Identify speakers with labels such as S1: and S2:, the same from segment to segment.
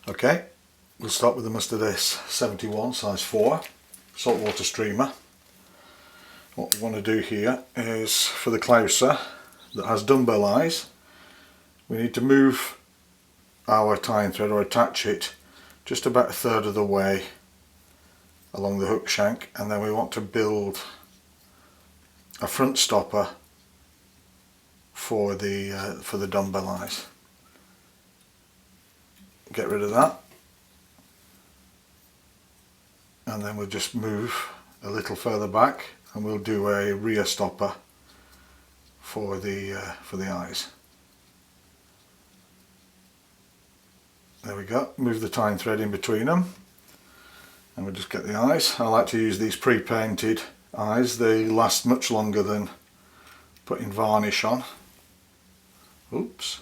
S1: Okay, we'll start with the Mustard S71 size 4 saltwater streamer. What we want to do here is, for the Clouser that has dumbbell eyes, we need to move our tying thread or attach it just about 1/3 of the way along the hook shank, and then we want to build a front stopper for the dumbbell eyes. Get rid of that, and then we'll just move a little further back and we'll do a rear stopper for the eyes. There we go. Move the tying thread in between them and we'll just get the eyes. I like to use these pre-painted eyes. They last much longer than putting varnish on. Oops.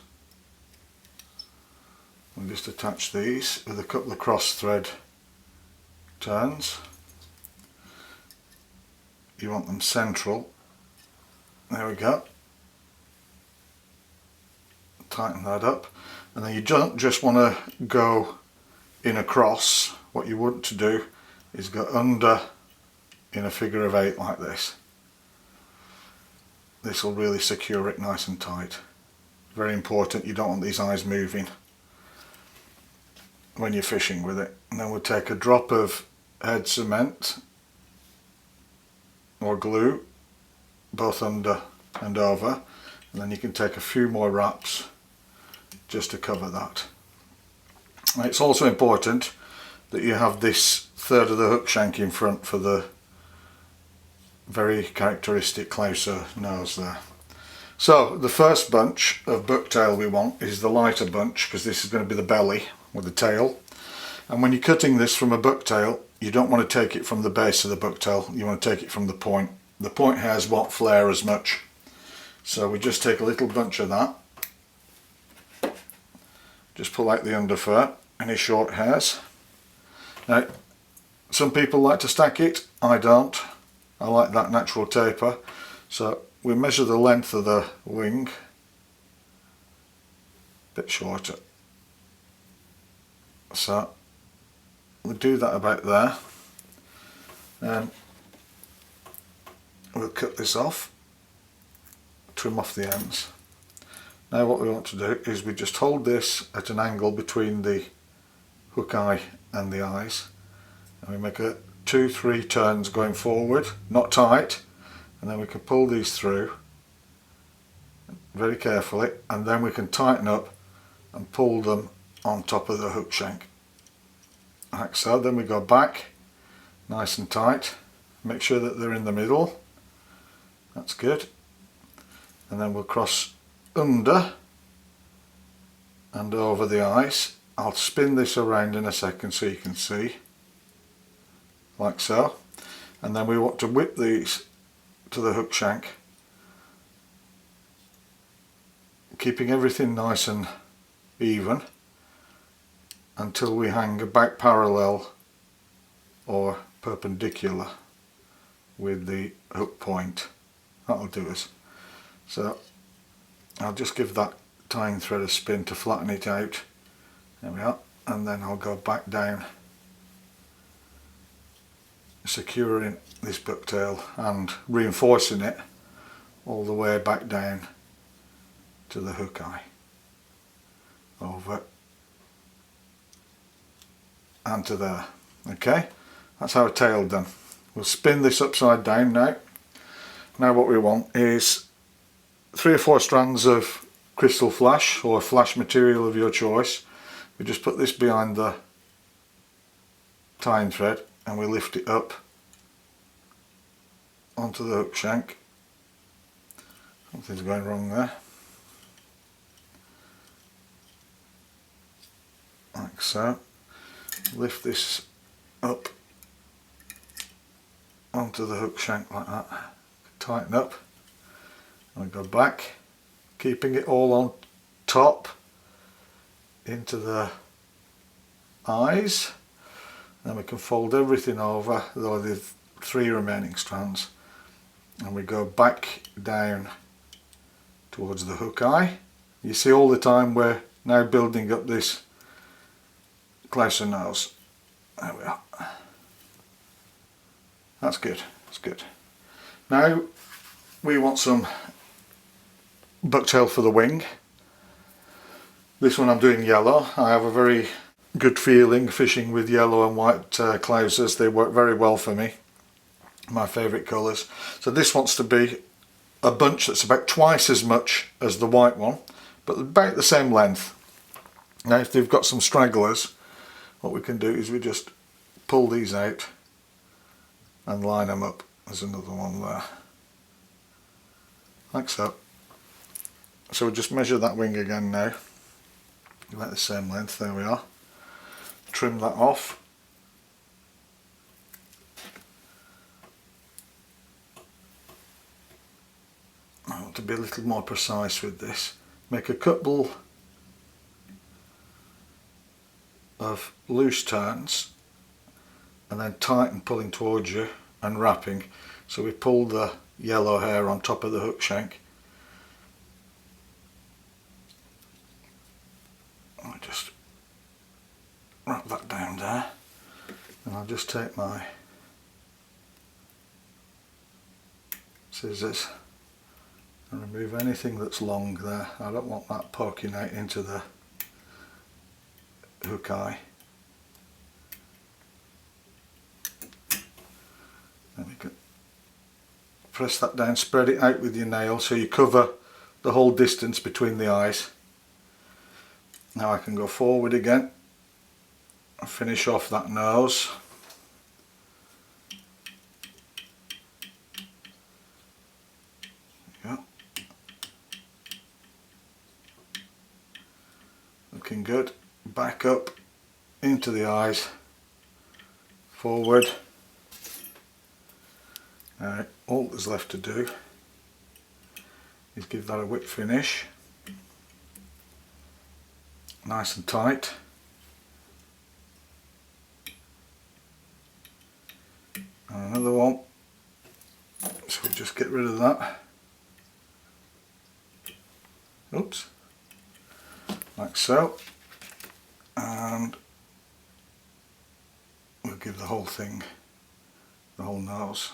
S1: We'll just attach these with a couple of cross thread turns. You want them central. There we go. Tighten that up, and then you don't just want to go in across. What you want to do is go under in a figure of 8 like this. This will really secure it nice and tight. Very important, you don't want these eyes moving when you're fishing with it. And then we'll take a drop of head cement or glue, both under and over, and then you can take a few more wraps just to cover that. And it's also important that you have this 1/3 of the hook shank in front for the very characteristic Clouser nose there. So the first bunch of bucktail we want is the lighter bunch, because this is going to be the belly with the tail. And when you're cutting this from a bucktail, you don't want to take it from the base of the bucktail, you want to take it from the point. The point hairs won't flare as much. So we just take a little bunch of that. Just pull out the underfur, any short hairs. Now, some people like to stack it, I don't. I like that natural taper. So we measure the length of the wing, a bit shorter. So we'll do that about there. And we'll cut this off, trim off the ends. Now what we want to do is we just hold this at an angle between the hook eye and the eyes, and we make 2-3 turns going forward, not tight, and then we can pull these through very carefully, and then we can tighten up and pull them on top of the hook shank like so. Then we go back nice and tight, make sure that they're in the middle, that's good, and then we'll cross under and over the eyes. I'll spin this around in a second so you can see, like so, and then we want to whip these to the hook shank, keeping everything nice and even until we hang about parallel or perpendicular with the hook point. That'll do us. So I'll just give that tying thread a spin to flatten it out. There we are. And then I'll go back down, securing this bucktail and reinforcing it all the way back down to the hook eye. Over and to there. Okay, that's our tail done. We'll spin this upside down now. Now what we want is 3 or 4 strands of crystal flash or flash material of your choice. We just put this behind the tying thread and we lift it up onto the hook shank. Something's going wrong there. Like so. Lift this up onto the hook shank like that. Tighten up. And we go back, keeping it all on top into the eyes. Then we can fold everything over, though the 3 remaining strands, and we go back down towards the hook eye. You see all the time we're now building up this Clouser nose. There we are. That's good, that's good. Now we want some bucktail for the wing. This one I'm doing yellow. I have a very good feeling fishing with yellow and white Clousers. They work very well for me. My favourite colours. So this wants to be a bunch that's about twice as much as the white one, but about the same length. Now if they've got some stragglers, what we can do is we just pull these out and line them up. There's another one there, like so. So we'll just measure that wing again now, about the same length. There we are. Trim that off. I want to be a little more precise with this. Make a couple of loose turns and then tighten, pulling towards you and wrapping. So we pull the yellow hair on top of the hook shank. I'll just wrap that down there, and I'll just take my scissors and remove anything that's long there. I don't want that poking out into the hook eye. Then we can press that down, spread it out with your nail so you cover the whole distance between the eyes. Now I can go forward again and finish off that nose. There you go. Looking good. Back up into the eyes, forward. Now all there's left to do is give that a whip finish, nice and tight. And another one, so we'll just get rid of that. Oops, like so. And we'll give the whole thing, the whole nose,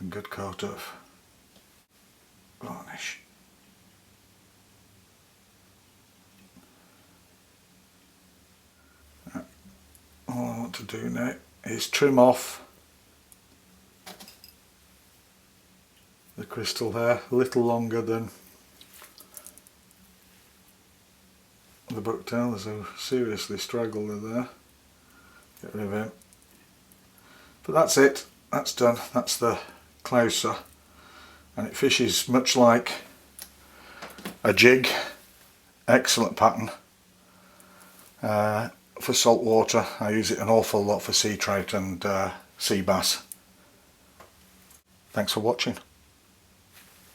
S1: a good coat of varnish. All I want to do now is trim off the crystal hair, a little longer than the bucktail. There's a seriously straggler there. Get rid of him. But that's it. That's done. That's the Clouser, and it fishes much like a jig. Excellent pattern for saltwater. I use it an awful lot for sea trout and sea bass. Thanks for watching.